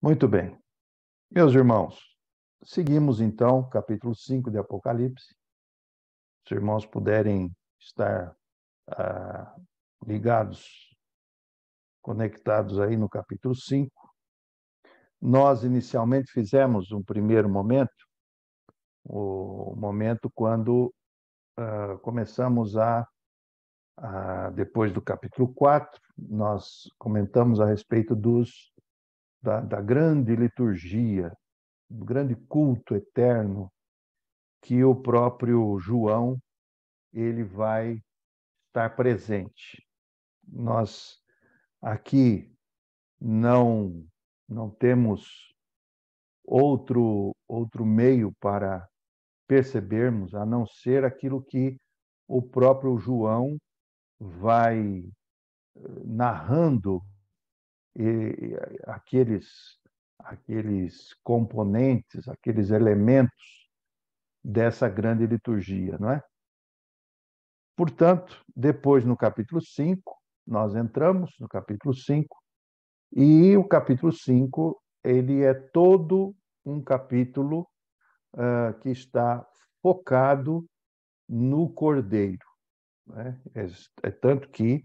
Muito bem. Meus irmãos, seguimos então capítulo 5 de Apocalipse. Se os irmãos puderem estar ligados, conectados aí no capítulo 5. Nós inicialmente fizemos um primeiro momento, o momento quando começamos depois do capítulo 4, nós comentamos a respeito da grande liturgia, do grande culto eterno que o próprio João ele vai estar presente. Nós aqui não temos outro meio para percebermos a não ser aquilo que o próprio João vai narrando aqueles componentes, aqueles elementos dessa grande liturgia, não é? Portanto, depois no capítulo 5, nós entramos no capítulo 5, e o capítulo 5, ele é todo um capítulo que está focado no Cordeiro, né? É tanto que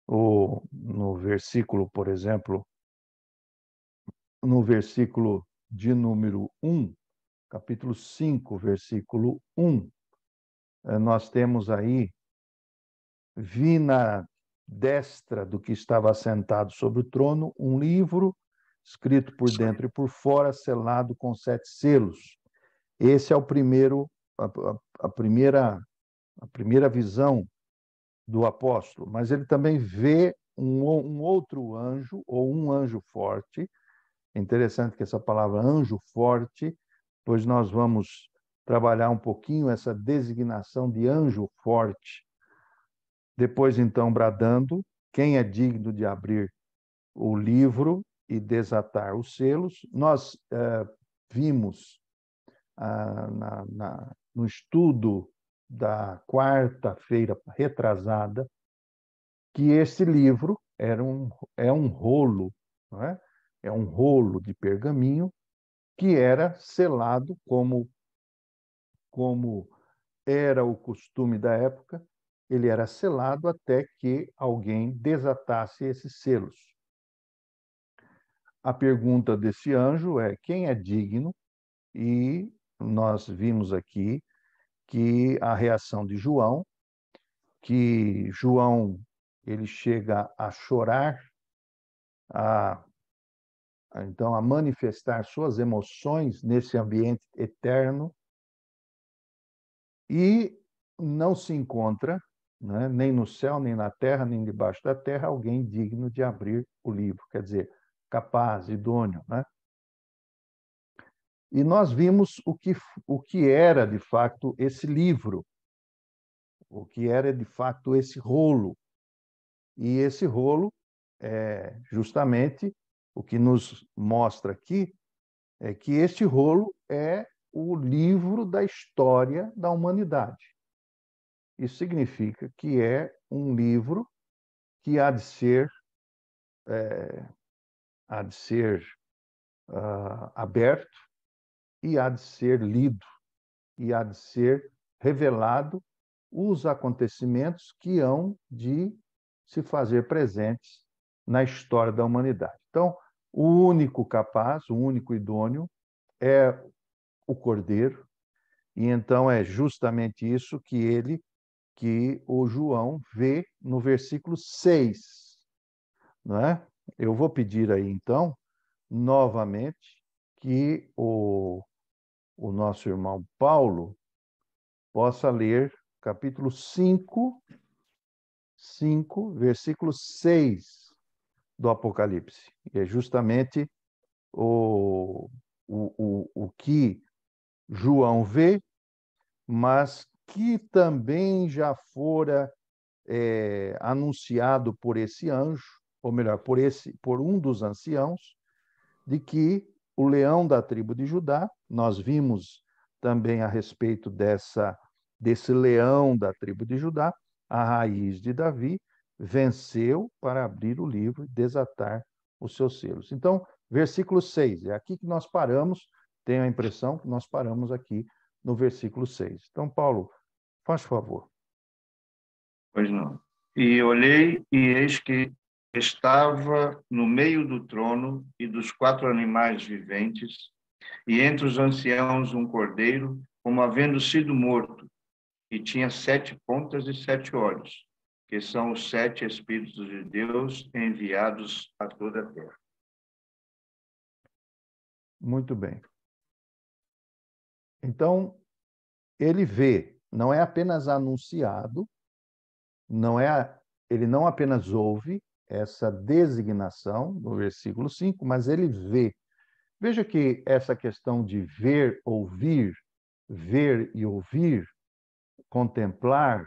no versículo, por exemplo, no versículo de número 1, capítulo 5, versículo 1, nós temos aí: vi na destra do que estava assentado sobre o trono um livro escrito por dentro e por fora, selado com 7 selos. Esse é a primeira visão do apóstolo, mas ele também vê um outro anjo, ou um anjo forte. É interessante que essa palavra anjo forte, pois nós vamos trabalhar um pouquinho essa designação de anjo forte. Depois, então, bradando: quem é digno de abrir o livro e desatar os selos? Nós vimos no estudo da quarta-feira retrasada que esse livro é um rolo, não é? É um rolo de pergaminho que era selado como era o costume da época. Ele era selado até que alguém desatasse esses selos. A pergunta desse anjo é: quem é digno? E nós vimos aqui que a reação de João, que João ele chega a chorar, então a manifestar suas emoções nesse ambiente eterno, e não se encontra, né, nem no céu, nem na terra, nem debaixo da terra, alguém digno de abrir o livro, quer dizer, capaz, idôneo, né? E nós vimos o que era de fato esse livro, o que era de fato esse rolo. E esse rolo é justamente o que nos mostra aqui, é que este rolo é o livro da história da humanidade. Isso significa que é um livro que há de ser aberto, e há de ser lido, e há de ser revelado os acontecimentos que hão de se fazer presentes na história da humanidade. Então, o único capaz, o único idôneo é o Cordeiro, e então é justamente isso que o João vê no versículo 6, não é? Eu vou pedir aí, então, novamente, que o nosso irmão Paulo possa ler capítulo 5, versículo 6 do Apocalipse. E é justamente o que João vê, mas que também já fora anunciado por esse anjo, ou melhor, por um dos anciãos, de que o leão da tribo de Judá, nós vimos também a respeito desse leão da tribo de Judá, a raiz de Davi, venceu para abrir o livro e desatar os seus selos. Então, Versículo 6, é aqui que nós paramos, tenho a impressão que nós paramos aqui no versículo 6. Então, Paulo, faz favor. Pois não. E olhei, e eis que estava no meio do trono e dos 4 animais viventes, e entre os anciãos um cordeiro, como havendo sido morto, e tinha 7 pontas e 7 olhos, que são os 7 Espíritos de Deus enviados a toda a terra. Muito bem. Então, ele vê, não é apenas anunciado, ele não apenas ouve essa designação no versículo 5, mas ele vê. Veja que essa questão de ver e ouvir, contemplar,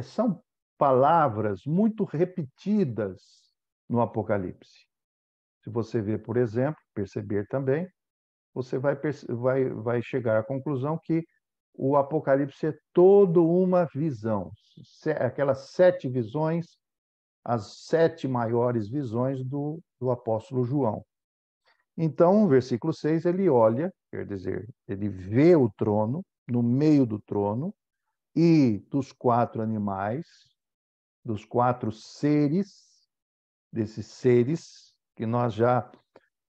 são palavras muito repetidas no Apocalipse. Se você ver, por exemplo, perceber também, você vai chegar à conclusão que o Apocalipse é todo uma visão. Aquelas 7 visões, as 7 maiores visões do apóstolo João. Então, o versículo 6, ele olha, quer dizer, ele vê o trono, no meio do trono, e dos 4 animais, dos 4 seres, desses seres que nós já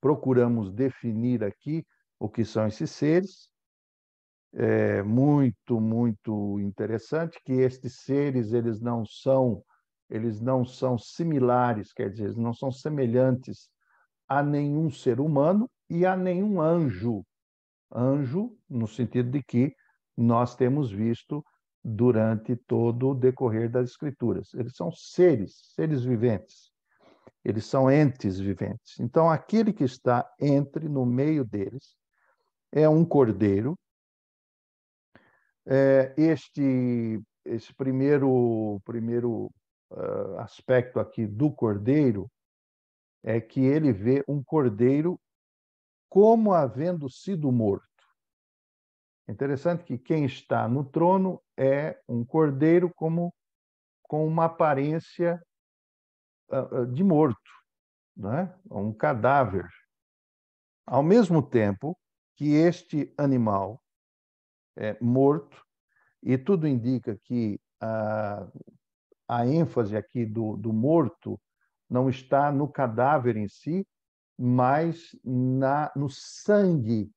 procuramos definir aqui o que são esses seres. É muito, muito interessante que estes seres eles não são similares, quer dizer, eles não são semelhantes a nenhum ser humano e a nenhum anjo. Anjo, no sentido de que nós temos visto durante todo o decorrer das Escrituras. Eles são seres viventes. Eles são entes viventes. Então, aquele que está no meio deles, é um cordeiro. Esse primeiro aspecto aqui do cordeiro é que ele vê um cordeiro como havendo sido morto. É interessante que quem está no trono é um cordeiro com uma aparência de morto, né? Um cadáver. Ao mesmo tempo que este animal é morto, e tudo indica que a ênfase aqui do morto não está no cadáver em si, mas no sangue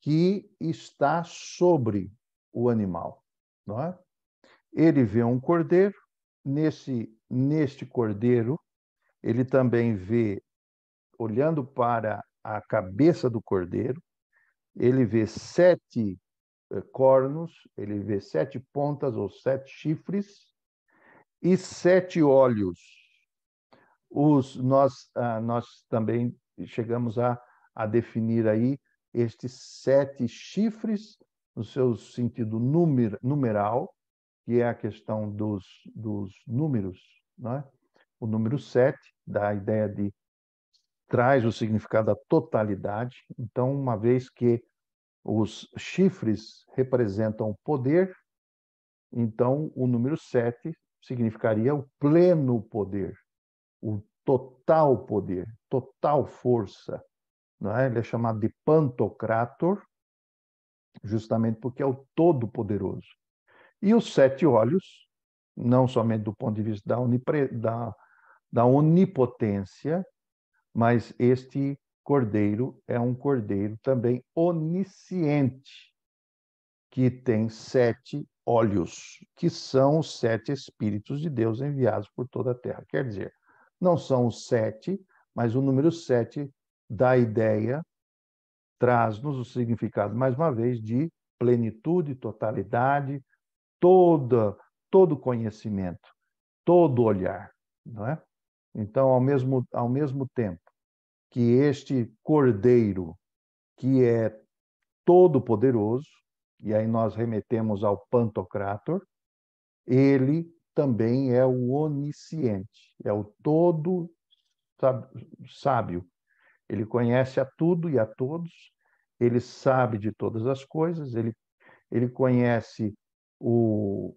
que está sobre o animal. Não é? Ele vê um cordeiro, neste cordeiro, ele também vê, olhando para a cabeça do cordeiro, ele vê 7 cornos, ele vê 7 pontas ou 7 chifres e 7 olhos. Nós também chegamos a definir aí estes 7 chifres, no seu sentido numeral, que é a questão dos números, não é? O número 7 dá a ideia traz o significado da totalidade. Então, uma vez que os chifres representam poder, então o número 7 significaria o pleno poder, o total força. Não é? Ele é chamado de Pantocrator, justamente porque é o todo-poderoso. E os 7 olhos, não somente do ponto de vista da onipotência, mas este cordeiro é um cordeiro também onisciente, que tem 7 olhos, que são os 7 Espíritos de Deus enviados por toda a terra. Quer dizer, não são os 7, mas o número 7 dá a ideia, traz-nos o significado, mais uma vez, de plenitude, totalidade, todo conhecimento, todo olhar, não é? Então, ao mesmo tempo que este cordeiro, que é todo-poderoso, e aí nós remetemos ao Pantocrator, ele também é o onisciente, é o todo sábio. Ele conhece a tudo e a todos, ele sabe de todas as coisas, ele conhece o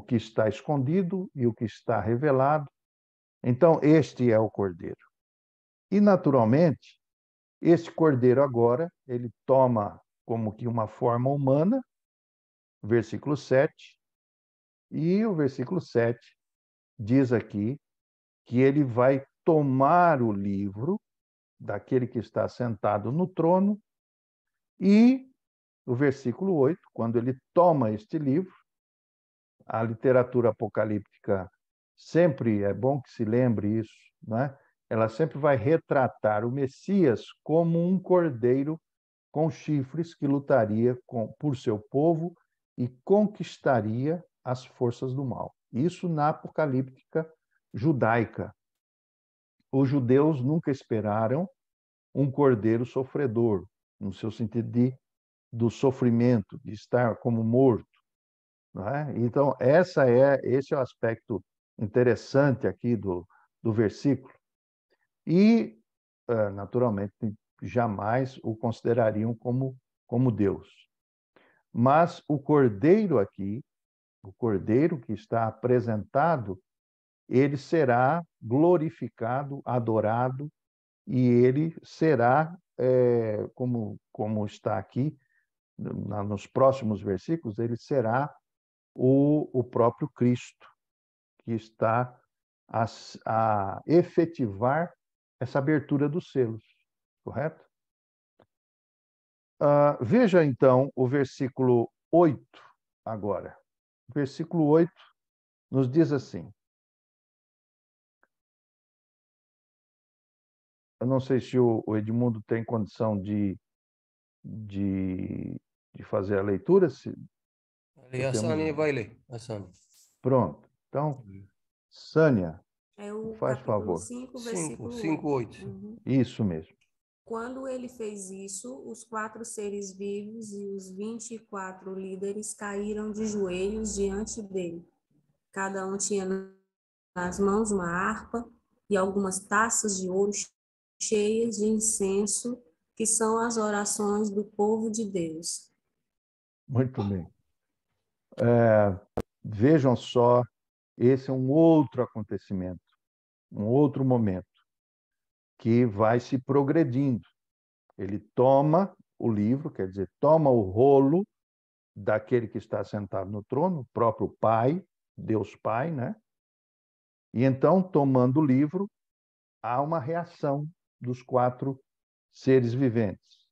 que está escondido e o que está revelado. Então, este é o Cordeiro. E, naturalmente, este cordeiro agora, ele toma como que uma forma humana, versículo 7, e o versículo 7 diz aqui que ele vai tomar o livro daquele que está sentado no trono, e o versículo 8, quando ele toma este livro, a literatura apocalíptica sempre é bom que se lembre isso, né? Ela sempre vai retratar o Messias como um cordeiro com chifres que lutaria por seu povo e conquistaria as forças do mal. Isso na apocalíptica judaica. Os judeus nunca esperaram um cordeiro sofredor, no seu sentido do sofrimento, de estar como morto. Não é? Então, esse é o aspecto interessante aqui do versículo. E, naturalmente, jamais o considerariam como Deus. Mas o cordeiro aqui, o cordeiro que está apresentado, ele será glorificado, adorado, e ele será, como está aqui, nos próximos versículos, ele será o próprio Cristo, que está a efetivar essa abertura dos selos, correto? Veja, então, o versículo 8 agora. O versículo 8 nos diz assim. Eu não sei se o Edmundo tem condição de, de fazer a leitura. Ali, Hassani vai ler. Hassani. Pronto. Então, Sânia, É o faz capítulo favor. 5, 5, versículo 5, 8. Uhum. Isso mesmo. Quando ele fez isso, os 4 seres vivos e os 24 líderes caíram de joelhos diante dele. Cada um tinha nas mãos uma harpa e algumas taças de ouro cheias de incenso, que são as orações do povo de Deus. Muito bem. Vejam só, esse é um outro acontecimento, um outro momento, que vai se progredindo. Ele toma o livro, quer dizer, toma o rolo daquele que está sentado no trono, o próprio Pai, Deus Pai, né? E então, tomando o livro, há uma reação dos 4 seres viventes,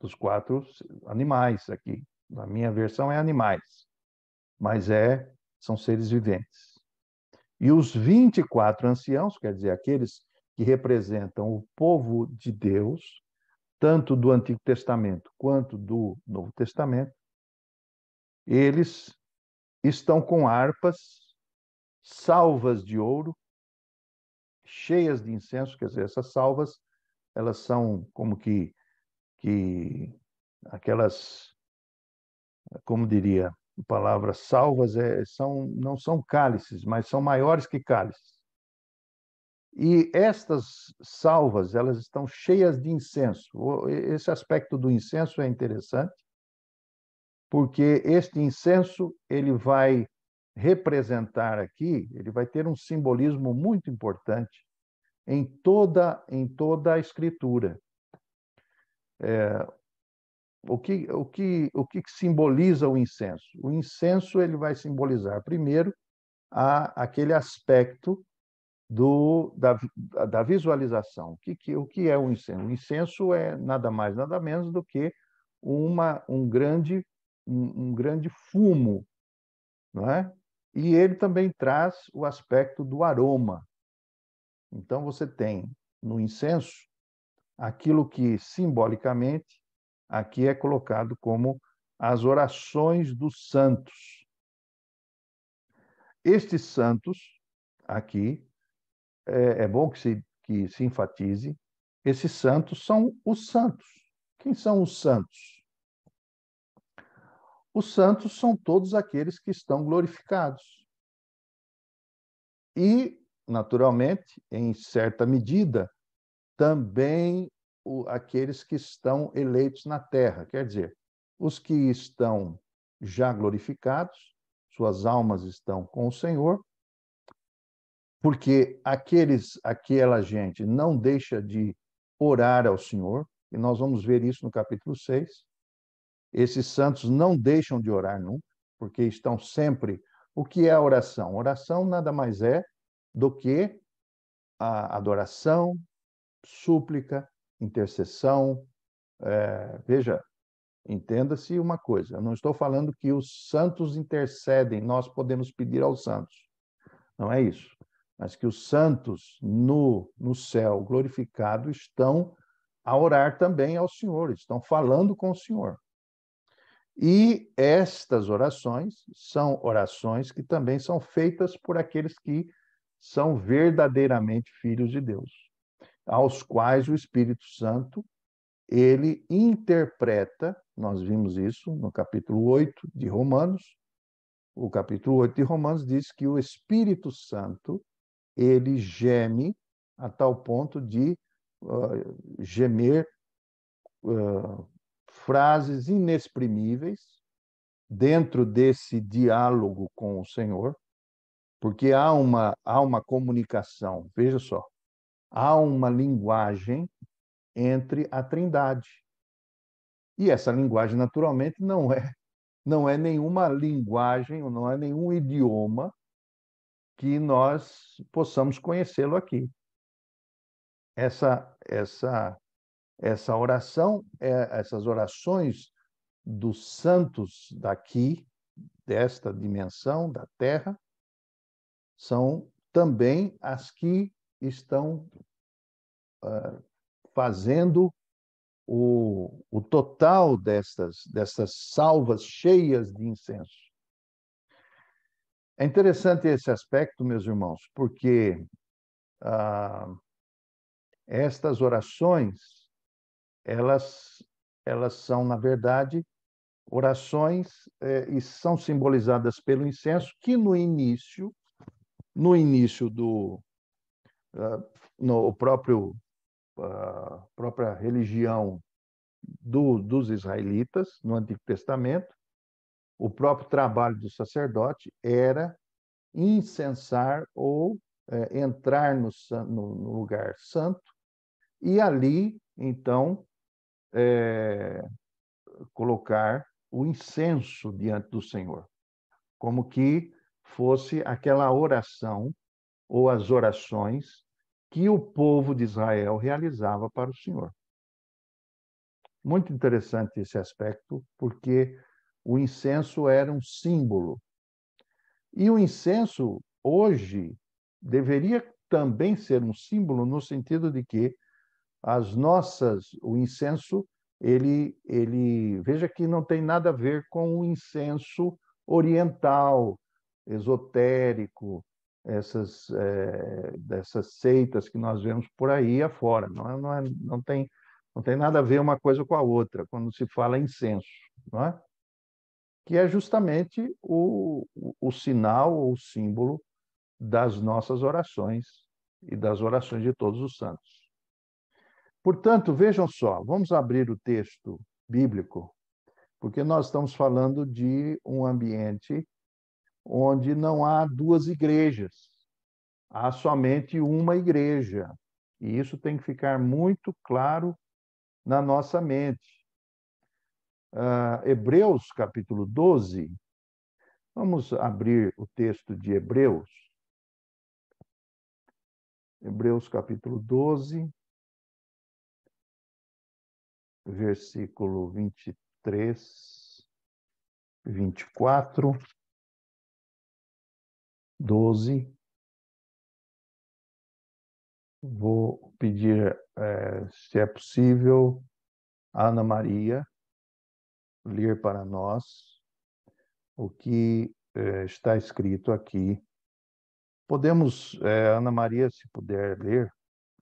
dos 4 animais aqui. Na minha versão é animais, mas são seres viventes. E os 24 anciãos, quer dizer, aqueles que representam o povo de Deus, tanto do Antigo Testamento quanto do Novo Testamento, eles estão com harpas, salvas de ouro, cheias de incenso, quer dizer, essas salvas, elas são como que aquelas, como diria a palavra, salvas não são cálices, mas são maiores que cálices. E estas salvas, elas estão cheias de incenso. Esse aspecto do incenso é interessante, porque este incenso, ele vai representar aqui, ele vai ter um simbolismo muito importante em toda a Escritura. O que simboliza o incenso? O incenso, ele vai simbolizar, primeiro, aquele aspecto da visualização. O que é o incenso? O incenso é nada mais, nada menos do que um grande fumo, não é? E ele também traz o aspecto do aroma. Então, você tem no incenso aquilo que, simbolicamente, aqui é colocado como as orações dos santos. Estes santos, aqui, é bom que se enfatize, esses santos são os santos. Quem são os santos? Os santos são todos aqueles que estão glorificados. E, naturalmente, em certa medida, também aqueles que estão eleitos na terra, quer dizer, os que estão já glorificados, suas almas estão com o Senhor, porque aquela gente não deixa de orar ao Senhor, e nós vamos ver isso no capítulo 6. Esses santos não deixam de orar nunca, porque estão sempre... O que é a oração? Oração nada mais é do que a adoração, súplica, intercessão. Veja, entenda-se uma coisa, eu não estou falando que os santos intercedem, nós podemos pedir aos santos. Não é isso. Mas que os santos no céu glorificado estão a orar também ao Senhor, estão falando com o Senhor. E estas orações são orações que também são feitas por aqueles que são verdadeiramente filhos de Deus, aos quais o Espírito Santo, ele interpreta, nós vimos isso no capítulo 8 de Romanos. O capítulo 8 de Romanos diz que o Espírito Santo, ele geme a tal ponto de gemer frases inexprimíveis dentro desse diálogo com o Senhor, porque há uma comunicação, veja só, há uma linguagem entre a Trindade. E essa linguagem, naturalmente, não é nenhuma linguagem, não é nenhum idioma que nós possamos conhecê-lo aqui. Essa oração, essas orações dos santos daqui, desta dimensão da Terra, são também as que estão fazendo o total dessas salvas cheias de incenso. É interessante esse aspecto, meus irmãos, porque estas orações, elas são, na verdade, orações e são simbolizadas pelo incenso, que no início no própria religião dos israelitas, no Antigo Testamento, o próprio trabalho do sacerdote era incensar ou entrar no lugar santo e ali, então, colocar o incenso diante do Senhor, como que fosse aquela oração ou as orações que o povo de Israel realizava para o Senhor. Muito interessante esse aspecto, porque o incenso era um símbolo. E o incenso, hoje, deveria também ser um símbolo no sentido de que o incenso, veja que não tem nada a ver com o incenso oriental, esotérico, dessas seitas que nós vemos por aí afora. Não tem nada a ver uma coisa com a outra, quando se fala incenso, não é? Que é justamente o sinal ou o símbolo das nossas orações e das orações de todos os santos. Portanto, vejam só, vamos abrir o texto bíblico, porque nós estamos falando de um ambiente onde não há duas igrejas, há somente uma igreja. E isso tem que ficar muito claro na nossa mente. Hebreus, capítulo 12, vamos abrir o texto de Hebreus. Hebreus, capítulo 12, versículo 23, 24, 12. Vou pedir, se é possível, a Ana Maria ler para nós o que está escrito aqui. Podemos, Ana Maria, se puder ler,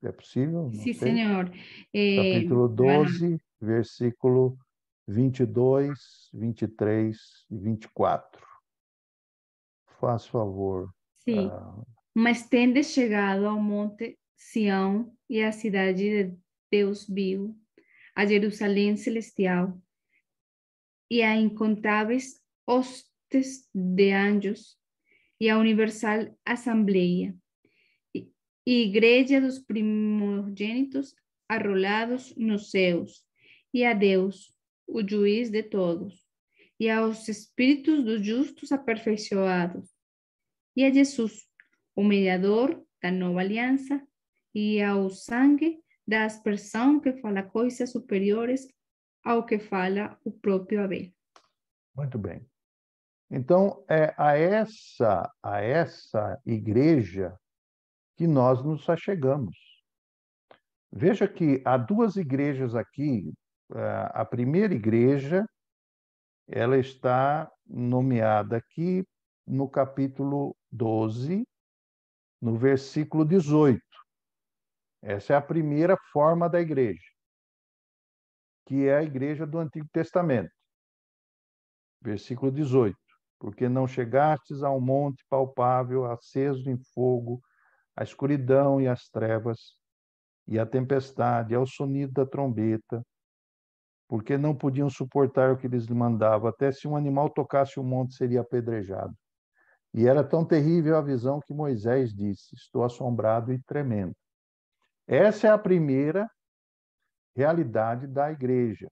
é possível? Sí, señor. Capítulo Bueno, 12, versículo 22, 23 e 24. Faz favor. sí. Mas tendes chegado ao monte Sião e à cidade de Deus vivo, a Jerusalém celestial, e a incontáveis hostes de anjos, e a universal assembleia, e igreja dos primogênitos arrolados nos céus, e a Deus, o juiz de todos, e aos espíritos dos justos aperfeiçoados, e a Jesus, o mediador da nova aliança, e ao sangue da aspersão que fala coisas superiores ao que fala o próprio Abel. Muito bem. Então, é a essa igreja que nós nos achegamos. Veja que há duas igrejas aqui. A primeira igreja, ela está nomeada aqui no capítulo 12, no versículo 18. Essa é a primeira forma da igreja, que é a igreja do Antigo Testamento. Versículo 18. Porque não chegastes ao monte palpável, aceso em fogo, a escuridão e as trevas, e a tempestade, ao sonido da trombeta, porque não podiam suportar o que lhes mandava, até se um animal tocasse o monte, seria apedrejado. E era tão terrível a visão que Moisés disse: estou assombrado e tremendo. Essa é a primeira realidade da igreja.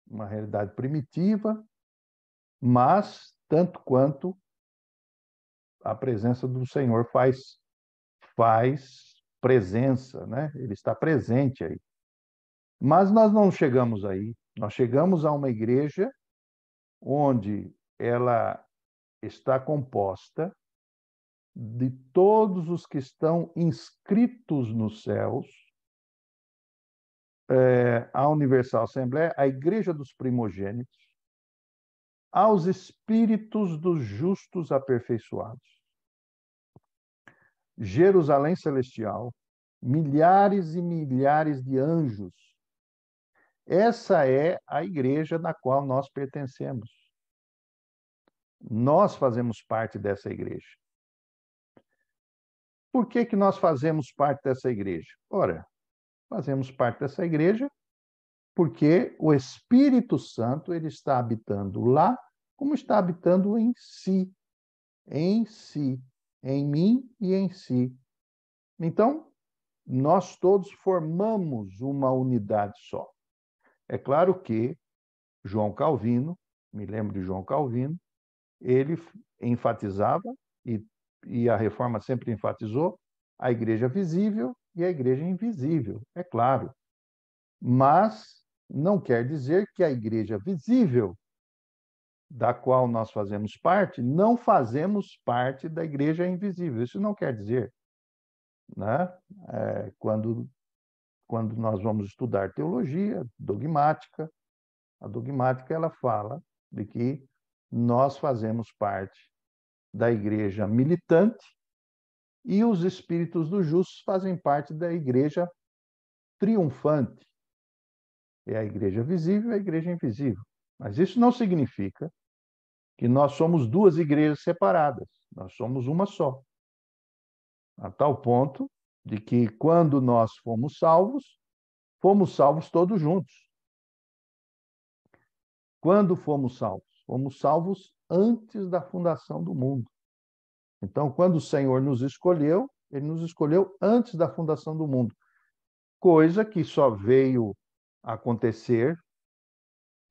Uma realidade primitiva, mas tanto quanto a presença do Senhor faz presença, né? Ele está presente aí. Mas nós não chegamos aí. Nós chegamos a uma igreja onde ela está composta de todos os que estão inscritos nos céus, a Universal Assembleia, a Igreja dos Primogênitos, aos espíritos dos justos aperfeiçoados, Jerusalém Celestial, milhares e milhares de anjos. Essa é a igreja na qual nós pertencemos. Nós fazemos parte dessa igreja. Por que que nós fazemos parte dessa igreja? Ora, fazemos parte dessa igreja porque o Espírito Santo ele está habitando lá, como está habitando em si, em mim e em si. Então, nós todos formamos uma unidade só. É claro que João Calvino, me lembro de João Calvino, ele enfatizava, e a Reforma sempre enfatizou, a igreja visível e a igreja invisível, é claro. Mas não quer dizer que a igreja visível, da qual nós fazemos parte, não fazemos parte da igreja invisível. Isso não quer dizer, né? Quando nós vamos estudar teologia dogmática, a dogmática ela fala de que nós fazemos parte da igreja militante e os espíritos dos justos fazem parte da igreja triunfante. É a igreja visível e a igreja invisível. Mas isso não significa que nós somos duas igrejas separadas. Nós somos uma só. A tal ponto de que quando nós fomos salvos todos juntos. Quando fomos salvos? Fomos salvos antes da fundação do mundo. Então, quando o Senhor nos escolheu, ele nos escolheu antes da fundação do mundo. Coisa que só veio acontecer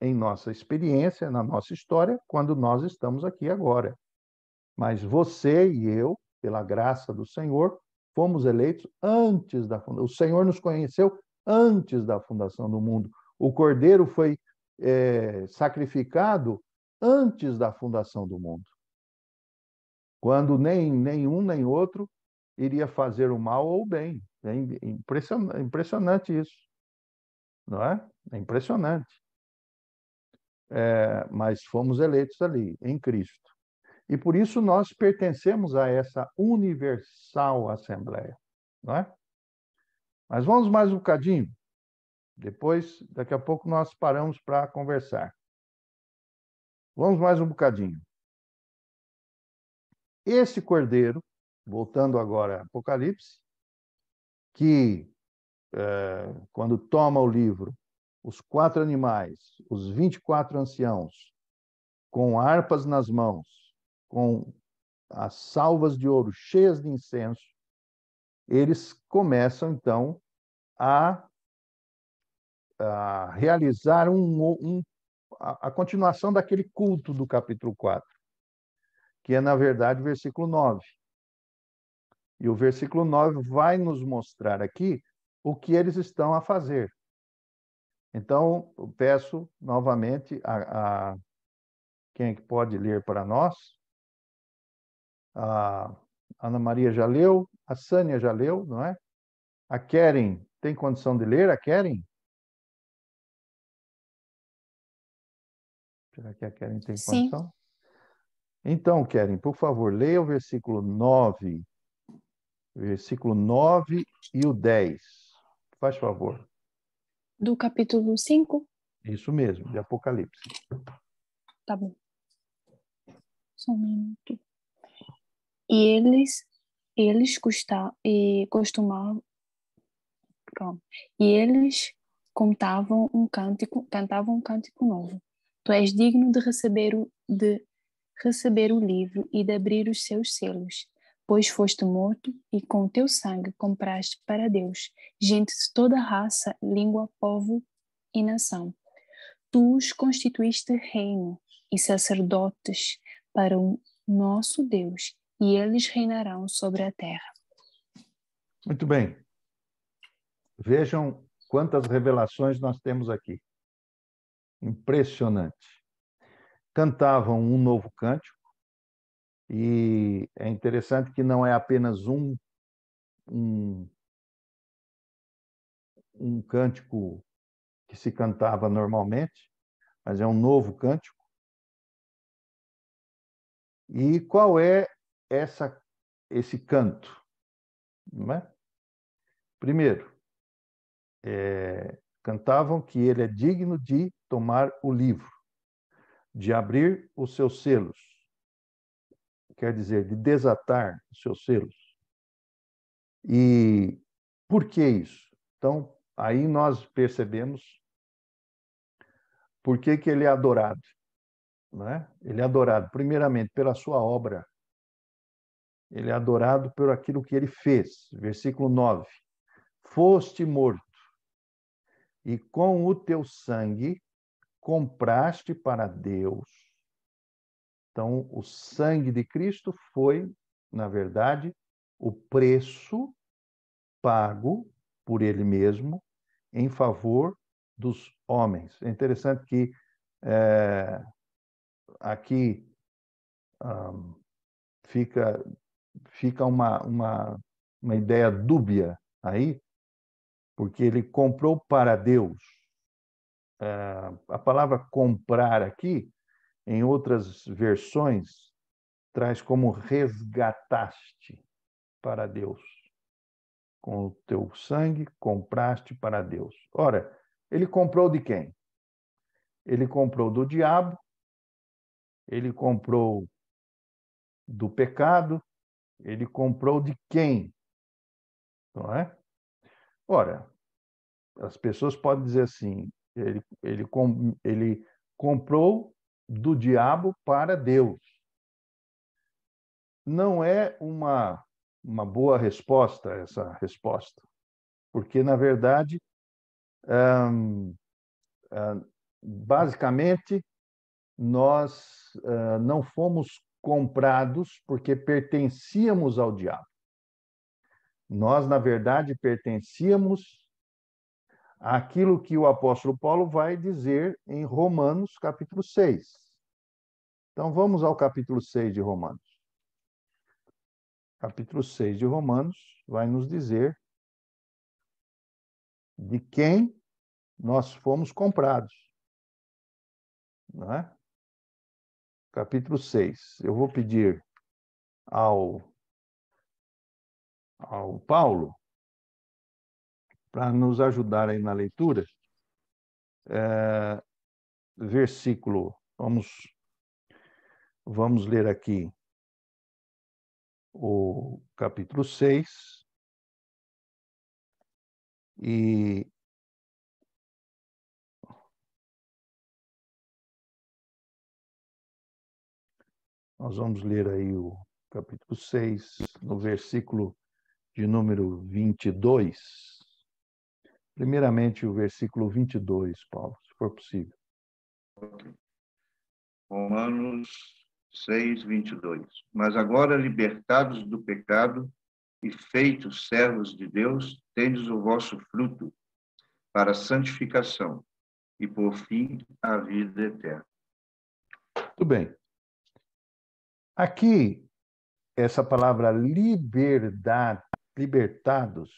em nossa experiência, na nossa história, quando nós estamos aqui agora. Mas você e eu, pela graça do Senhor, fomos eleitos antes da fundação. O Senhor nos conheceu antes da fundação do mundo. O Cordeiro foi sacrificado antes da fundação do mundo. Quando nem um nem outro iria fazer o mal ou o bem. É impressionante isso. Não é? É impressionante. Mas fomos eleitos ali, em Cristo. E por isso nós pertencemos a essa universal Assembleia. Não é? Mas vamos mais um bocadinho. Daqui a pouco nós paramos para conversar. Vamos mais um bocadinho. Esse cordeiro, voltando agora a Apocalipse, que quando toma o livro, os 4 animais, os 24 anciãos, com harpas nas mãos, com as salvas de ouro cheias de incenso, eles começam, então, a realizar a continuação daquele culto do capítulo 4, que é, na verdade, o versículo 9. E o versículo 9 vai nos mostrar aqui o que eles estão a fazer. Então, eu peço novamente a quem é que pode ler para nós? A Ana Maria já leu, a Sânia já leu, não é? A Keren tem condição de ler? A Keren? Será que a Keren tem Sim. condição? Então, Keren, por favor, leia o versículo 9 e o 10. Faz favor. Do capítulo 5? Isso mesmo, de Apocalipse. Tá bom. Só um minuto. E eles costumavam, calma. E eles cantavam um cântico novo. Tu és digno de receber o livro e de abrir os seus selos, pois foste morto e com teu sangue compraste para Deus gente de toda raça, língua, povo e nação. Tu os constituíste reino e sacerdotes para o nosso Deus, e eles reinarão sobre a terra. Muito bem. Vejam quantas revelações nós temos aqui. Impressionante. Cantavam um novo cântico, e é interessante que não é apenas um cântico que se cantava normalmente, mas é um novo cântico. E qual é esse canto? Não é? Primeiro, cantavam que ele é digno de tomar o livro, de abrir os seus selos, quer dizer, de desatar os seus selos. E por que isso? Então, aí nós percebemos por que ele é adorado. Não é? Ele é adorado, primeiramente, pela sua obra. Ele é adorado por aquilo que ele fez. Versículo 9. Foste morto, e com o teu sangue compraste para Deus. Então, o sangue de Cristo foi, na verdade, o preço pago por ele mesmo em favor dos homens. É interessante que aqui fica uma ideia dúbia aí, porque ele comprou para Deus. A palavra comprar aqui, em outras versões, traz como resgataste para Deus. Com o teu sangue compraste para Deus. Ora, ele comprou de quem? Ele comprou do diabo, ele comprou do pecado, ele comprou de quem? Não é? Ora, as pessoas podem dizer assim, ele comprou do diabo para Deus. Não é uma boa resposta essa resposta, porque, na verdade, basicamente, nós não fomos comprados porque pertencíamos ao diabo. Nós, na verdade, pertencíamos àquilo que o apóstolo Paulo vai dizer em Romanos, capítulo 6. Então, vamos ao capítulo 6 de Romanos. Capítulo 6 de Romanos vai nos dizer de quem nós fomos comprados. Não é? Capítulo 6. Eu vou pedir ao Paulo para nos ajudar aí na leitura. Versículo, vamos ler aqui o capítulo 6 e nós vamos ler aí o capítulo 6, no versículo de número 22. Primeiramente, o versículo 22, Paulo, se for possível. Romanos 6, 22. Mas agora, libertados do pecado e feitos servos de Deus, tendes o vosso fruto para a santificação e, por fim, a vida eterna. Muito bem. Aqui, essa palavra liberdade, libertados,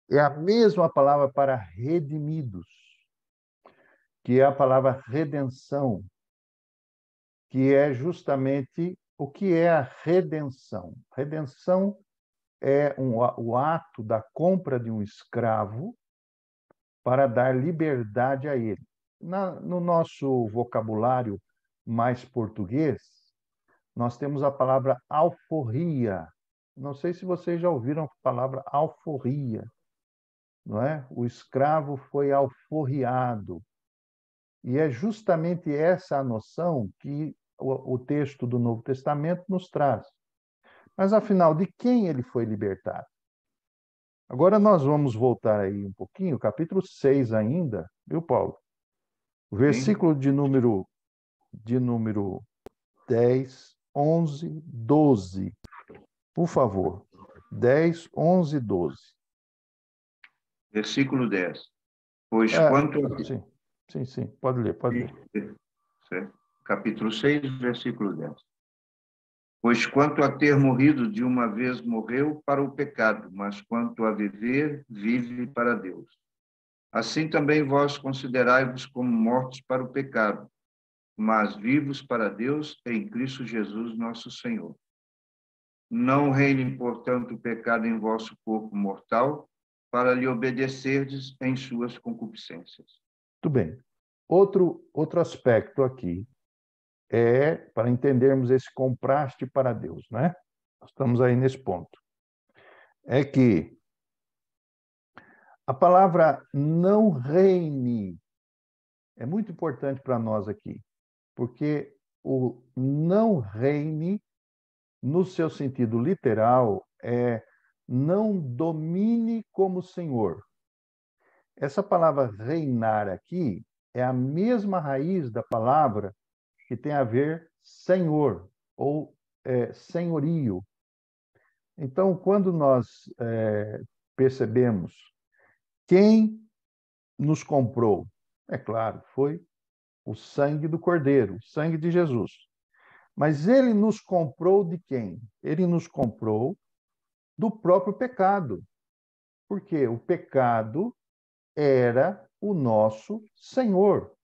é a mesma palavra para redimidos, que é a palavra redenção, que é justamente o que é a redenção. Redenção é o ato da compra de um escravo para dar liberdade a ele. No nosso vocabulário mais português, nós temos a palavra alforria. Não sei se vocês já ouviram a palavra alforria, não é? O escravo foi alforriado. E é justamente essa a noção que o texto do Novo Testamento nos traz. Mas, afinal, de quem ele foi libertado? Agora nós vamos voltar aí um pouquinho, capítulo 6 ainda, viu, Paulo? O versículo de número 10, 11, 12. Por favor. 10, 11, 12. Versículo 10. Pois quanto... Sim. Pode ler. Certo. Capítulo 6, versículo 10. Pois quanto a ter morrido de uma vez morreu para o pecado, mas quanto a viver, vive para Deus. Assim também vós considerai-vos como mortos para o pecado, mas vivos para Deus em Cristo Jesus nosso Senhor. Não reine, portanto, o pecado em vosso corpo mortal, para lhe obedecerdes em suas concupiscências. Muito bem. Outro aspecto aqui é para entendermos esse contraste para Deus, né? Nós estamos aí nesse ponto. É que a palavra não reine é muito importante para nós aqui, porque o não reine, no seu sentido literal, é não domine como Senhor. Essa palavra reinar aqui é a mesma raiz da palavra que tem a ver senhor ou senhorio. Então, quando nós percebemos quem nos comprou, é claro, foi o sangue do Cordeiro, o sangue de Jesus. Mas ele nos comprou de quem? Ele nos comprou do próprio pecado. Porque o pecado era o nosso Senhor.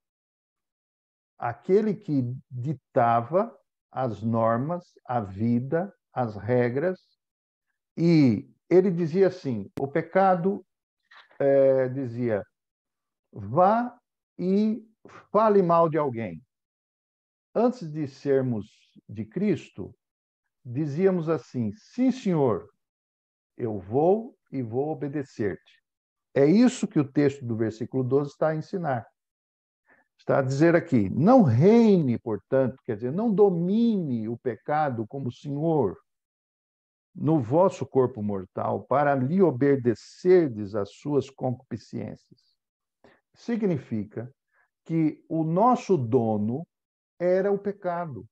Aquele que ditava as normas, a vida, as regras. E ele dizia assim, o pecado dizia, vá e fale mal de alguém. Antes de sermos de Cristo, dizíamos assim, sim, Senhor, eu vou e vou obedecer-te. É isso que o texto do versículo 12 está a ensinar. Está a dizer aqui, não reine, portanto, quer dizer, não domine o pecado como Senhor no vosso corpo mortal para lhe obedecerdes às suas concupiscências. Significa que o nosso dono era o pecado.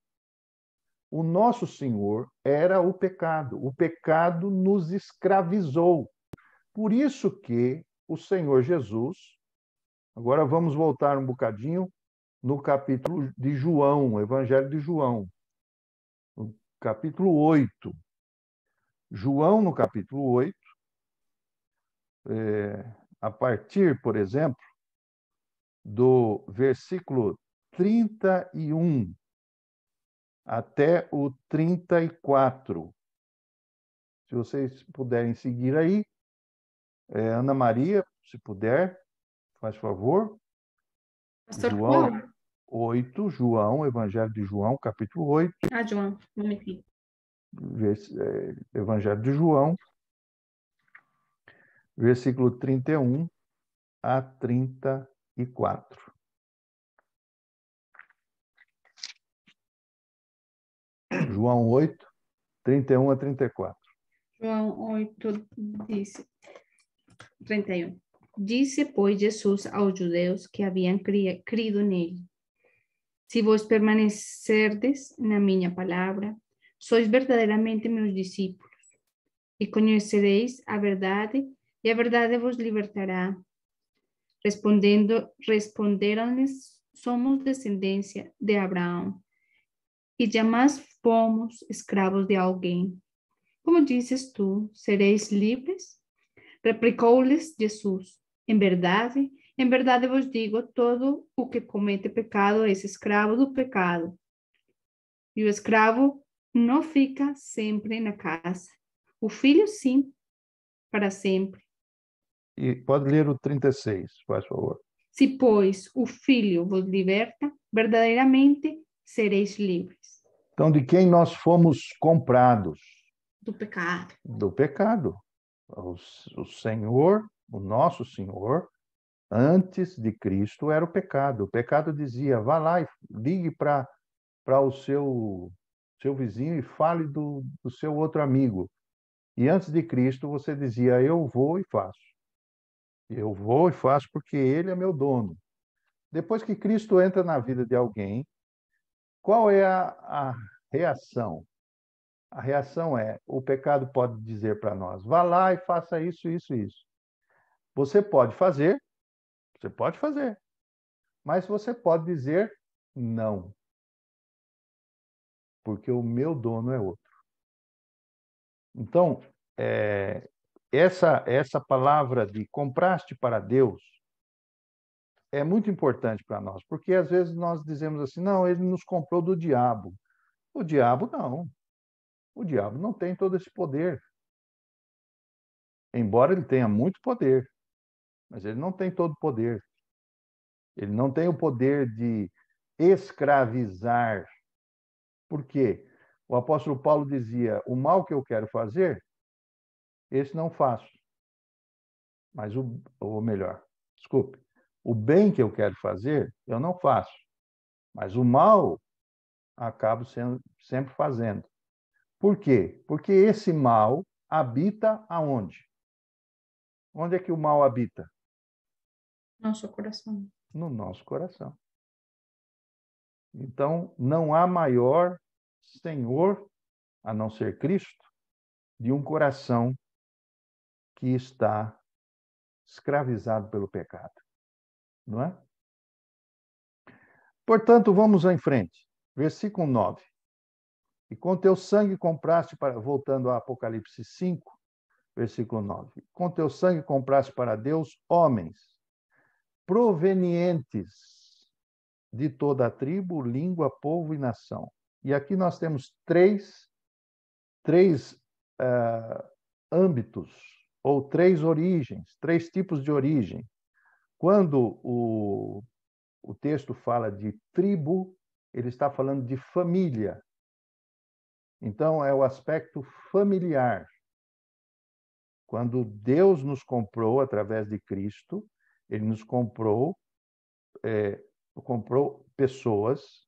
O nosso Senhor era o pecado. O pecado nos escravizou. Por isso que o Senhor Jesus, agora vamos voltar um bocadinho no capítulo de João, Evangelho de João, no capítulo 8. João, no capítulo 8, a partir, por exemplo, do versículo 31 até o 34. Se vocês puderem seguir aí, Ana Maria, se puder, faz favor. Pastor, João qual? 8, João, Evangelho de João, capítulo 8. João, não me fiz. Evangelho de João, versículo 31 a 34. João 8, 31 a 34. João 8 dice, 31. Disse, pois, Jesus aos judeus que haviam crido nele: se vos permanecerdes na minha palavra, sois verdadeiramente meus discípulos, e conhecereis a verdade, e a verdade vos libertará. Responderam-lhes: somos descendência de Abraão, e jamais fomos escravos de alguém. Como dizes tu, sereis livres? Replicou-lhes Jesus: em verdade vos digo, todo o que comete pecado é escravo do pecado. E o escravo não fica sempre na casa. O filho, sim, para sempre. E pode ler o 36, faz favor. Se, pois, o filho vos liberta, verdadeiramente sereis livres. Então, de quem nós fomos comprados? Do pecado. Do pecado. O Senhor, o nosso Senhor, antes de Cristo era o pecado. O pecado dizia: vá lá e ligue para o seu vizinho e fale do seu outro amigo. E antes de Cristo você dizia: eu vou e faço. Eu vou e faço porque ele é meu dono. Depois que Cristo entra na vida de alguém, qual é a reação? A reação é: o pecado pode dizer para nós: vá lá e faça isso, isso, isso. Você pode fazer, mas você pode dizer não, porque o meu dono é outro. Então, essa palavra de compraste para Deus é muito importante para nós, porque às vezes nós dizemos assim: não, ele nos comprou do diabo. O diabo não. O diabo não tem todo esse poder. Embora ele tenha muito poder, mas ele não tem todo o poder. Ele não tem o poder de escravizar. Por quê? O apóstolo Paulo dizia: o mal que eu quero fazer, esse não faço. Mas ou melhor, desculpe, o bem que eu quero fazer, eu não faço. Mas o mal, acabo sempre fazendo. Por quê? Porque esse mal habita aonde? Onde é que o mal habita? Nosso coração. No nosso coração. Então, não há maior Senhor, a não ser Cristo, de um coração que está escravizado pelo pecado. Não é? Portanto, vamos em frente. Versículo 9. E com teu sangue compraste para... Voltando a Apocalipse 5, versículo 9. Com teu sangue compraste para Deus homens provenientes de toda a tribo, língua, povo e nação. E aqui nós temos três âmbitos, ou três origens, três tipos de origem. Quando o texto fala de tribo, ele está falando de família. Então, é o aspecto familiar. Quando Deus nos comprou através de Cristo, ele nos comprou pessoas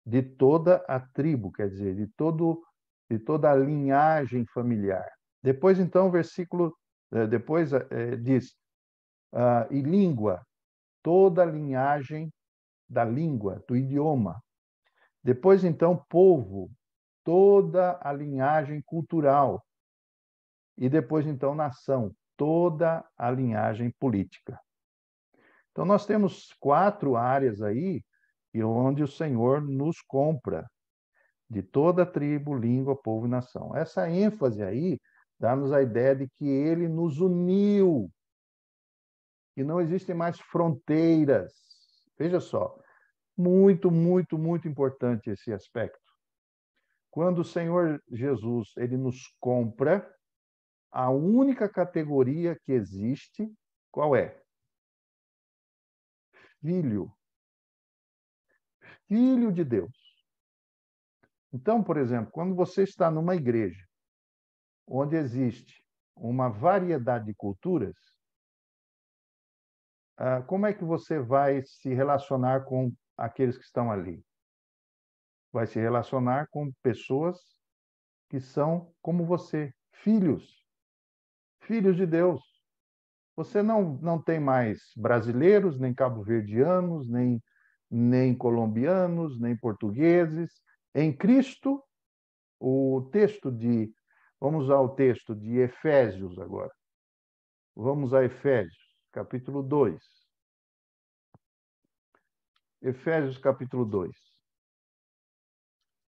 de toda a tribo, quer dizer, de toda a linhagem familiar. Depois, então, depois diz, e língua, toda a linhagem da língua, do idioma. Depois, então, povo, toda a linhagem cultural. E depois, então, nação, toda a linhagem política. Então, nós temos 4 áreas aí onde o Senhor nos compra, de toda tribo, língua, povo e nação. Essa ênfase aí dá-nos a ideia de que ele nos uniu, que não existem mais fronteiras. Veja só, muito, muito, muito importante esse aspecto. Quando o Senhor Jesus ele nos compra, a única categoria que existe, qual é? Filho. Filho de Deus. Então, por exemplo, quando você está numa igreja onde existe uma variedade de culturas, como é que você vai se relacionar com aqueles que estão ali? Vai se relacionar com pessoas que são como você, filhos, filhos de Deus. Você não tem mais brasileiros, nem cabo-verdianos, nem colombianos, nem portugueses. Em Cristo, o texto de... Vamos ao texto de Efésios agora. Vamos a Efésios, capítulo 2. Efésios, capítulo 2.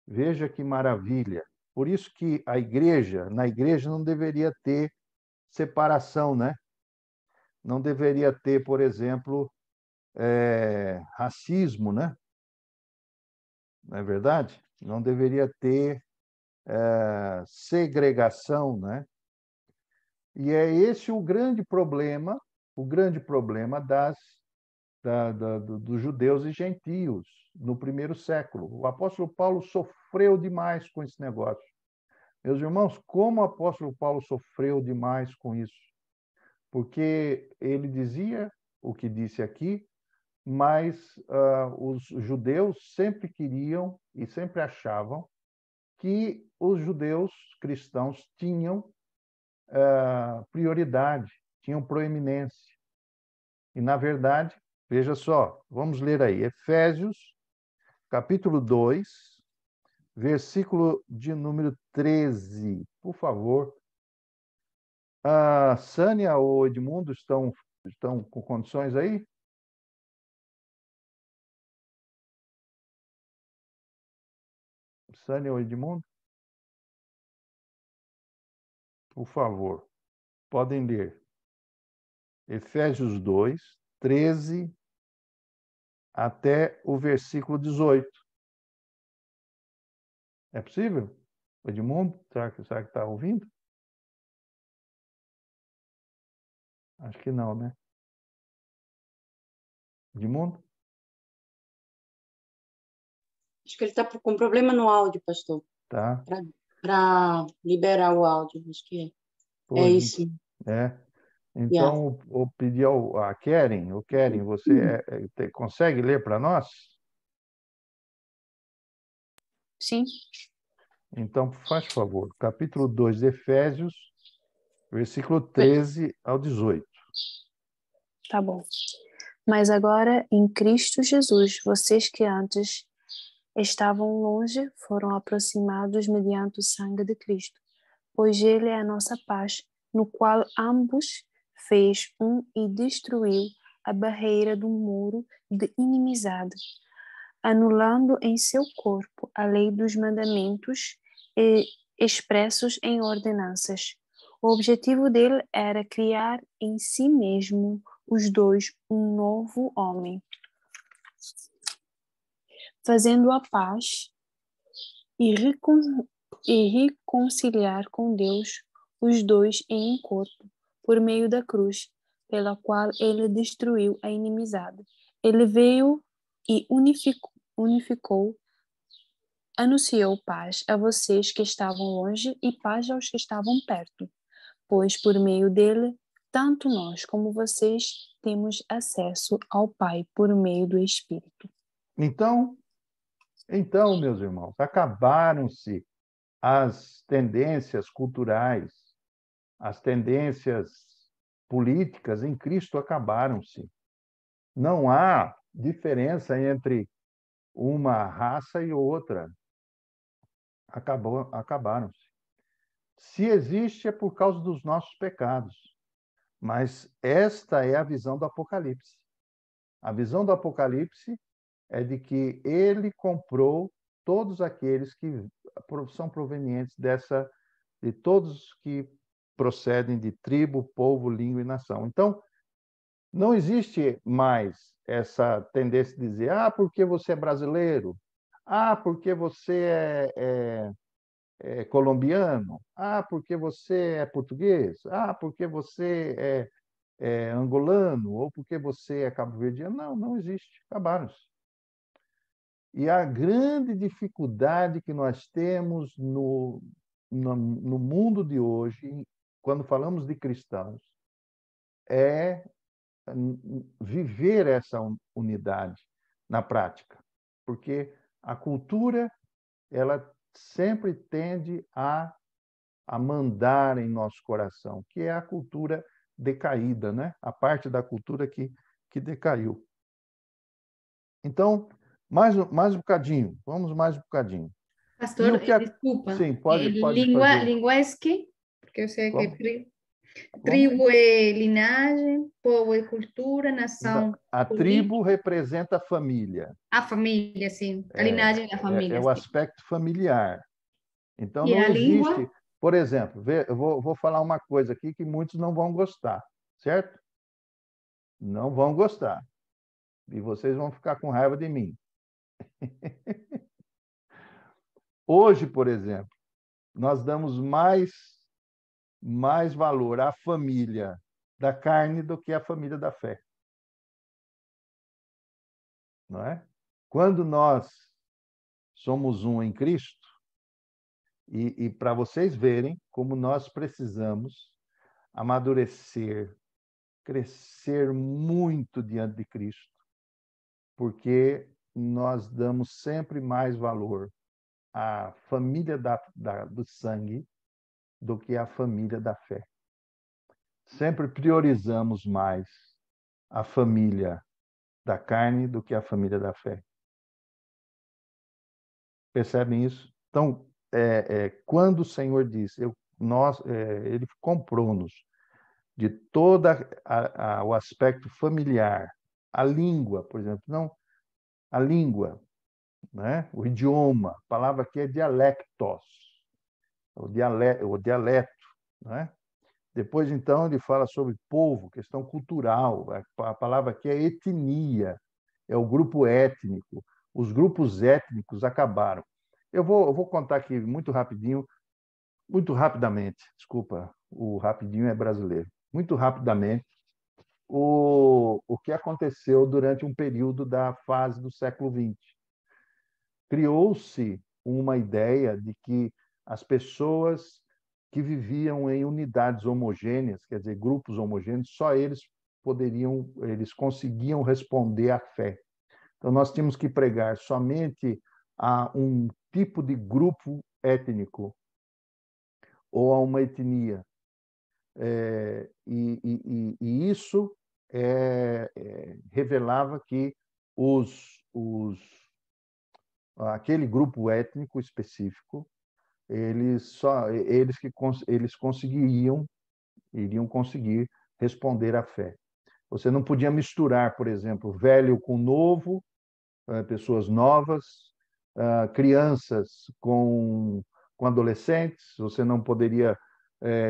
Veja que maravilha. Por isso que na igreja não deveria ter separação, né? Não deveria ter, por exemplo, racismo, né? Não é verdade? Não deveria ter segregação, né? E é esse o grande problema dos judeus e gentios no primeiro século. O apóstolo Paulo sofreu demais com esse negócio. Meus irmãos, como o apóstolo Paulo sofreu demais com isso? Porque ele dizia o que disse aqui, mas os judeus sempre queriam e sempre achavam que os judeus cristãos tinham prioridade, tinham proeminência. E, na verdade, veja só, vamos ler aí, Efésios, capítulo 2, versículo de número 13, por favor. A Sânia ou Edmundo estão com condições aí? Sânia ou Edmundo? Por favor, podem ler. Efésios 2, 13 até o versículo 18. É possível? Edmundo, será que está ouvindo? Acho que não, né? Edmundo? Acho que ele está com problema no áudio, pastor. Tá. Para liberar o áudio, acho que é. Pois, É isso. É. Então, eu pedi a Keren. Keren, você consegue ler para nós? Sim. Então, faz favor. Capítulo 2 de Efésios, versículo 13 ao 18. Tá bom. Mas agora, em Cristo Jesus, vocês que antes estavam longe foram aproximados mediante o sangue de Cristo, pois Ele é a nossa paz, no qual ambos fez um e destruiu a barreira do muro de inimizade, anulando em seu corpo a lei dos mandamentos expressos em ordenanças. O objetivo dele era criar em si mesmo os dois um novo homem, fazendo a paz e reconciliar com Deus os dois em um corpo, por meio da cruz, pela qual ele destruiu a inimizade. Ele veio e unificou, anunciou paz a vocês que estavam longe e paz aos que estavam perto, pois por meio dele, tanto nós como vocês temos acesso ao Pai por meio do Espírito. Então, meus irmãos, acabaram-se as tendências culturais, as tendências políticas em Cristo acabaram-se. Não há diferença entre uma raça e outra. Acabaram-se. Se existe, é por causa dos nossos pecados. Mas esta é a visão do Apocalipse. A visão do Apocalipse é de que ele comprou todos aqueles que são provenientes de todos que procedem de tribo, povo, língua e nação. Então, não existe mais essa tendência de dizer, porque você é brasileiro, porque você é colombiano, porque você é português, porque você é angolano, ou porque você é cabo-verdiano. Não existe, acabaram-se. E a grande dificuldade que nós temos no mundo de hoje, quando falamos de cristãos, é viver essa unidade na prática. Porque a cultura, ela sempre tende a a mandar em nosso coração, que é a cultura decaída, né? A parte da cultura que decaiu. Então, mais um bocadinho, vamos mais um bocadinho. Pastor, desculpa. Sim, pode Língua, fazer. língua es quê? Porque eu sei Como? que tribo é linhagem, povo é cultura, nação. A tribo representa a família. A família, sim. A linhagem é a família. É o aspecto familiar. Então, E não a existe. língua? Por exemplo, eu vou falar uma coisa aqui que muitos não vão gostar, certo? Não vão gostar. E vocês vão ficar com raiva de mim. Hoje, por exemplo, nós damos mais valor à família da carne do que à família da fé. Não é? Quando nós somos um em Cristo, e para vocês verem como nós precisamos amadurecer, crescer muito diante de Cristo, porque nós damos sempre mais valor à família do sangue do que à família da fé. Sempre priorizamos mais a família da carne do que a família da fé. Percebem isso? Então, quando o Senhor diz, Ele comprou-nos de todo o aspecto familiar, a língua, por exemplo, não a língua, né? O idioma, a palavra aqui é dialectos, o dialeto, né? Depois, então, ele fala sobre povo, questão cultural. A palavra aqui é etnia, é o grupo étnico. Os grupos étnicos acabaram. Eu vou contar aqui muito rapidamente, desculpa, o rapidinho é brasileiro. Muito rapidamente, o que aconteceu durante um período da fase do século XX. Criou-se uma ideia de que as pessoas que viviam em unidades homogêneas, quer dizer, grupos homogêneos, só eles conseguiam responder à fé. Então, nós tínhamos que pregar somente a um tipo de grupo étnico ou a uma etnia. E isso revelava que aquele grupo étnico específico, eles iriam conseguir responder à fé. Você não podia misturar, por exemplo, velho com novo, pessoas novas, crianças com adolescentes. Você não poderia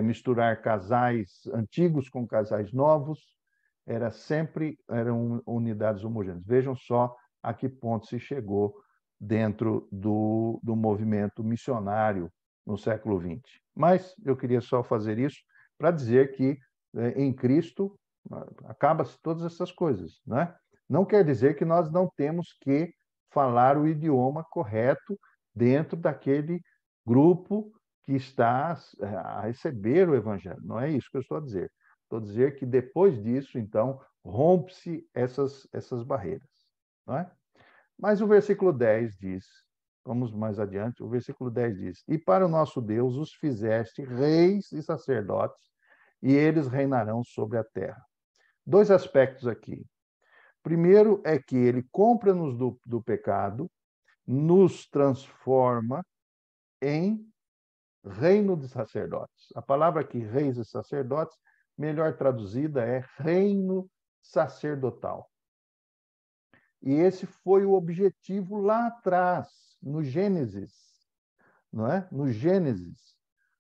misturar casais antigos com casais novos. Eram unidades homogêneas. Vejam só a que ponto se chegou dentro do movimento missionário no século XX. Mas eu queria só fazer isso para dizer que em Cristo acaba-se todas essas coisas, né? Não quer dizer que nós não temos que falar o idioma correto dentro daquele grupo que está a receber o evangelho. Não é isso que eu estou a dizer. Estou a dizer que depois disso, então, rompe-se essas barreiras, não é? Mas o versículo 10 diz, vamos mais adiante, o versículo 10 diz: E para o nosso Deus os fizeste reis e sacerdotes, e eles reinarão sobre a terra. Dois aspectos aqui. Primeiro é que ele compra-nos do pecado, nos transforma em reino de sacerdotes. A palavra aqui, reis e sacerdotes, melhor traduzida é reino sacerdotal. E esse foi o objetivo lá atrás, no Gênesis, não é? No Gênesis,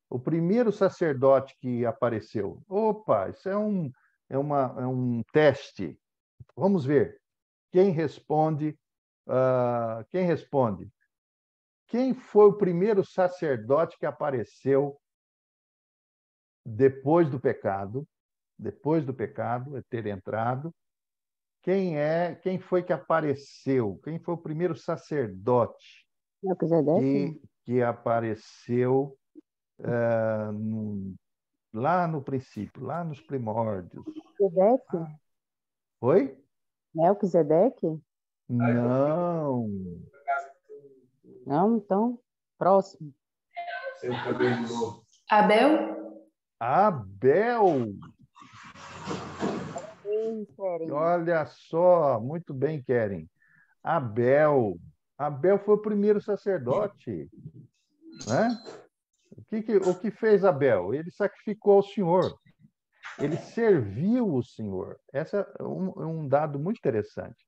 o primeiro sacerdote que apareceu. Opa, isso é um teste. Vamos ver. Quem responde? Quem responde? Quem foi o primeiro sacerdote que apareceu depois do pecado? Depois do pecado, ter entrado. Quem foi que apareceu? Quem foi o primeiro sacerdote que apareceu lá no princípio, lá nos primórdios? Melquisedeque? Oi? Melquisedeque? Não. Não, então, próximo. Seu cabelo novo. Abel? Abel. Olha só, muito bem, Keren. Abel. Abel foi o primeiro sacerdote, né? O que fez Abel? Ele sacrificou ao Senhor. Ele serviu o Senhor. Esse é um dado muito interessante.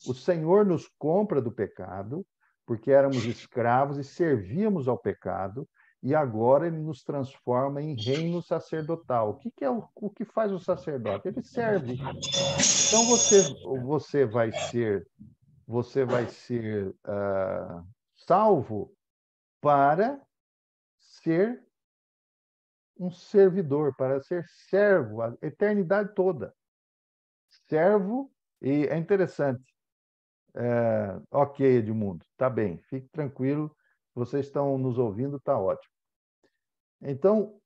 O Senhor nos compra do pecado, porque éramos escravos e servíamos ao pecado, e agora ele nos transforma em reino sacerdotal. O que é o que faz o sacerdote? Ele serve. Então você vai ser salvo para ser um servidor, para ser servo a eternidade toda. Servo, e é interessante. Ok, Edmundo, tá bem, fique tranquilo, vocês estão nos ouvindo, tá ótimo. Então,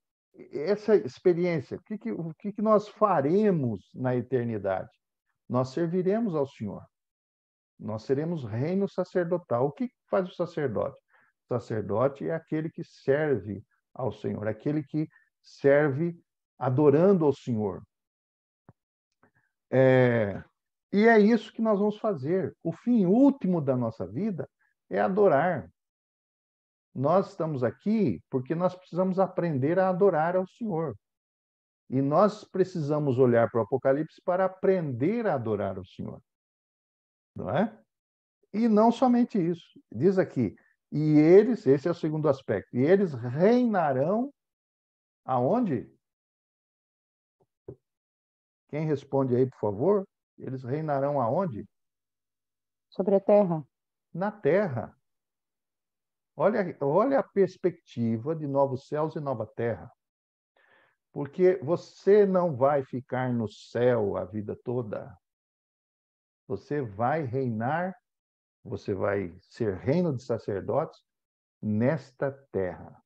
essa experiência, o que nós faremos na eternidade? Nós serviremos ao Senhor. Nós seremos reino sacerdotal. O que faz o sacerdote? O sacerdote é aquele que serve ao Senhor, aquele que serve adorando ao Senhor. E é isso que nós vamos fazer. O fim último da nossa vida é adorar. Nós estamos aqui porque nós precisamos aprender a adorar ao Senhor. E nós precisamos olhar para o Apocalipse para aprender a adorar ao Senhor. Não é? E não somente isso. Diz aqui, e eles, esse é o segundo aspecto, e eles reinarão aonde? Quem responde aí, por favor? Eles reinarão aonde? Sobre a terra. Na terra. Olha a perspectiva de novos céus e nova terra. Porque você não vai ficar no céu a vida toda. Você vai reinar, você vai ser reino de sacerdotes nesta terra.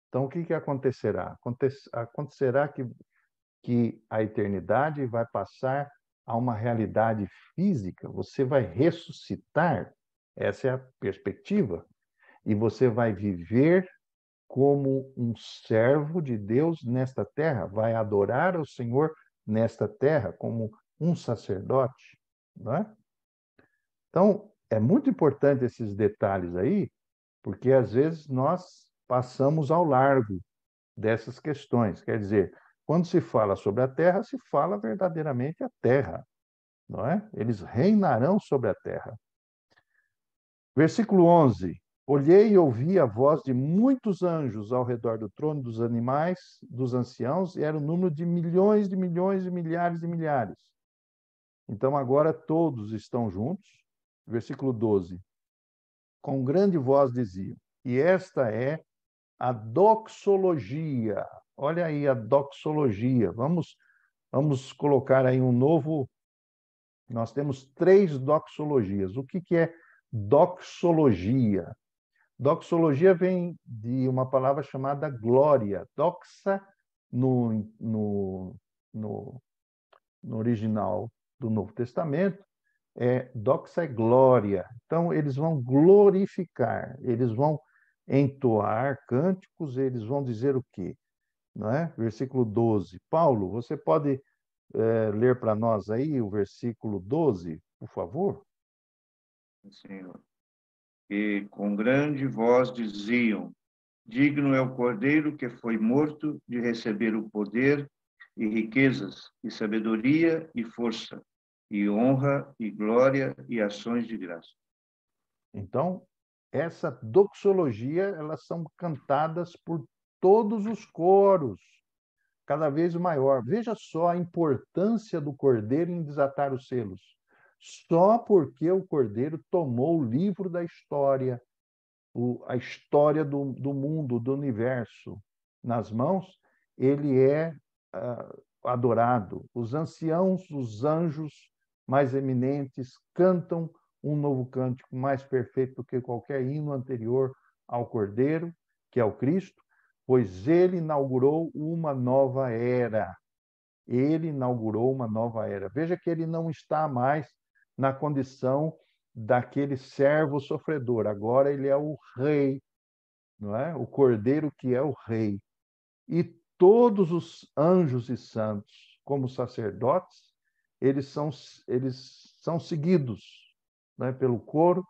Então, o que acontecerá? Acontecerá que a eternidade vai passar a uma realidade física. Você vai ressuscitar, essa é a perspectiva, e você vai viver como um servo de Deus nesta terra, vai adorar ao Senhor nesta terra como um sacerdote, não é? Então, é muito importante esses detalhes aí, porque às vezes nós passamos ao largo dessas questões. Quer dizer, quando se fala sobre a terra, se fala verdadeiramente a terra, não é? Eles reinarão sobre a terra. Versículo 11. Olhei e ouvi a voz de muitos anjos ao redor do trono dos animais, dos anciãos, e era o número de milhões, de milhares de milhares. Então agora todos estão juntos. Versículo 12. Com grande voz diziam, e esta é a doxologia. Olha aí a doxologia. Vamos colocar aí um novo... Nós temos 3 doxologias. O que é doxologia? Doxologia vem de uma palavra chamada glória. Doxa, no original do Novo Testamento, doxa é glória. Então, eles vão glorificar, eles vão entoar cânticos, eles vão dizer o quê? Não é? Versículo 12. Paulo, você pode ler para nós aí o versículo 12, por favor? Senhor. E com grande voz diziam, digno é o Cordeiro que foi morto de receber o poder e riquezas, e sabedoria e força, e honra e glória e ações de graça. Então, essa doxologia, elas são cantadas por todos os coros, cada vez maior. Veja só a importância do Cordeiro em desatar os selos. Só porque o Cordeiro tomou o livro da história, a história do mundo, do universo, nas mãos, ele é adorado. Os anciãos, os anjos mais eminentes cantam um novo cântico mais perfeito do que qualquer hino anterior ao Cordeiro, que é o Cristo, pois ele inaugurou uma nova era. Ele inaugurou uma nova era. Veja que ele não está mais na condição daquele servo sofredor. Agora ele é o rei não é? O Cordeiro que é o Rei. E todos os anjos e santos, como sacerdotes, eles são seguidos, né, pelo coro,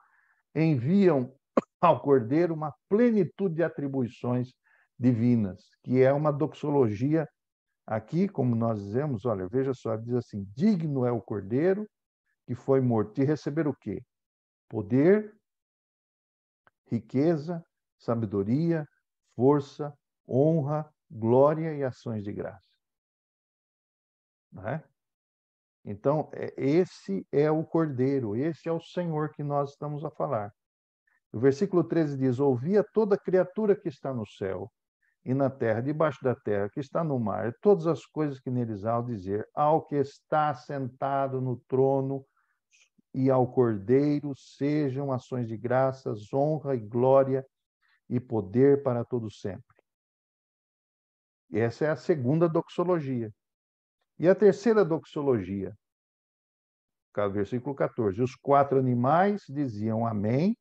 enviam ao Cordeiro uma plenitude de atribuições divinas, que é uma doxologia aqui, como nós dizemos, olha, veja só, diz assim: digno é o Cordeiro que foi morto de receber o quê? Poder, riqueza, sabedoria, força, honra, glória e ações de graça. Não é? Então, esse é o Cordeiro, esse é o Senhor que nós estamos a falar. O versículo 13 diz: ouvia toda criatura que está no céu e na terra, debaixo da terra, que está no mar, todas as coisas que neles há, ao dizer: ao que está sentado no trono e ao Cordeiro sejam ações de graças, honra e glória e poder para todo sempre. Essa é a segunda doxologia. E a terceira doxologia, versículo 14: os 4 animais diziam amém,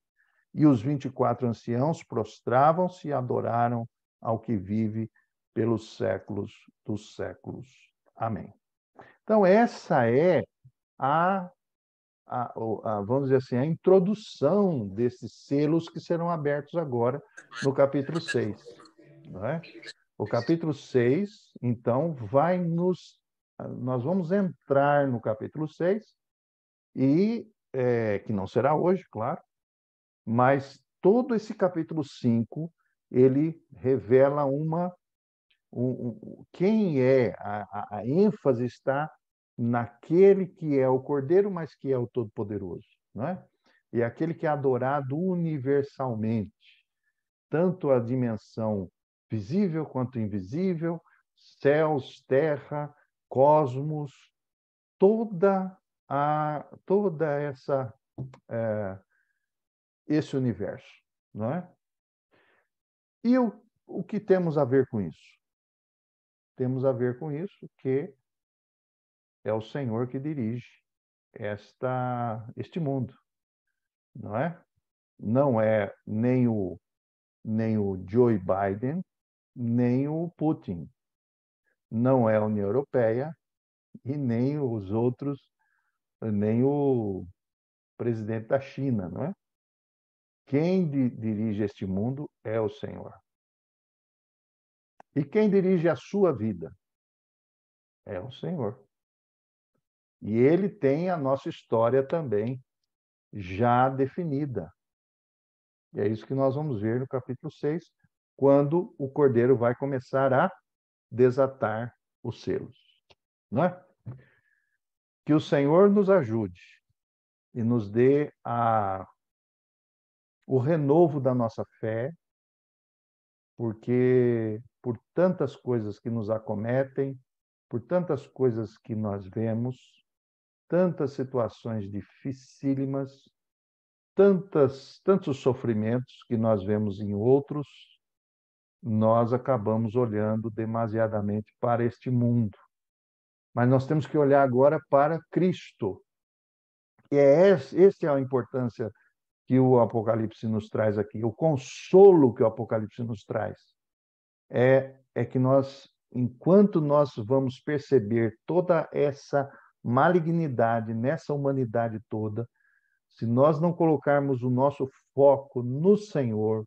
e os 24 anciãos prostravam-se e adoraram ao que vive pelos séculos dos séculos. Amém. Então, essa é vamos dizer assim, a introdução desses selos que serão abertos agora no capítulo 6. Não é? O capítulo 6, então, nós vamos entrar no capítulo 6, e que não será hoje, claro, mas todo esse capítulo 5, ele revela quem é, a ênfase está naquele que é o Cordeiro, mas que é o Todo-Poderoso, não é? E aquele que é adorado universalmente, tanto a dimensão visível quanto invisível, céus, terra, cosmos, toda esse universo, não é? E o que temos a ver com isso? Temos a ver com isso que é o Senhor que dirige este mundo, não é? Não é nem o Joe Biden, nem o Putin. Não é a União Europeia e nem os outros, nem o presidente da China, não é? Quem dirige este mundo é o Senhor. E quem dirige a sua vida é o Senhor. E ele tem a nossa história também já definida. E é isso que nós vamos ver no capítulo 6, quando o Cordeiro vai começar a desatar os selos. Não é? Que o Senhor nos ajude e nos dê o renovo da nossa fé, porque por tantas coisas que nos acometem, por tantas coisas que nós vemos, tantas situações dificílimas, tantos sofrimentos que nós vemos em outros, nós acabamos olhando demasiadamente para este mundo. Mas nós temos que olhar agora para Cristo. E essa é a importância que o Apocalipse nos traz aqui, o consolo que o Apocalipse nos traz. É que nós, enquanto nós vamos perceber toda essa malignidade nessa humanidade toda, se nós não colocarmos o nosso foco no Senhor,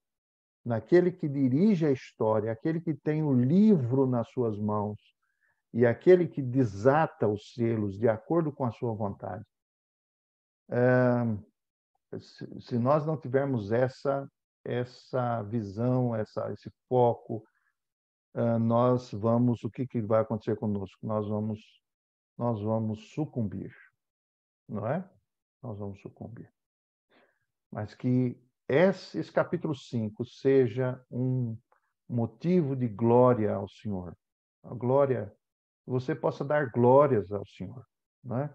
naquele que dirige a história, aquele que tem o livro nas suas mãos e aquele que desata os selos de acordo com a sua vontade, se nós não tivermos essa visão, esse foco, o que vai acontecer conosco? Nós vamos sucumbir, não é? Nós vamos sucumbir. Mas que esse capítulo 5 seja um motivo de glória ao Senhor. A glória, você possa dar glórias ao Senhor, não é?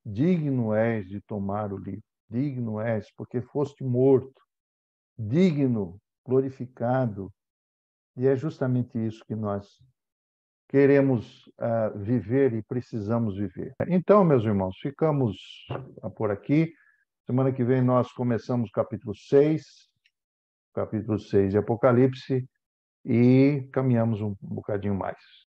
Digno és de tomar o livro, digno és porque foste morto, digno, glorificado. E é justamente isso que nós queremos viver e precisamos viver. Então, meus irmãos, ficamos por aqui. Semana que vem nós começamos o capítulo 6. O capítulo 6 de Apocalipse e caminhamos um bocadinho mais.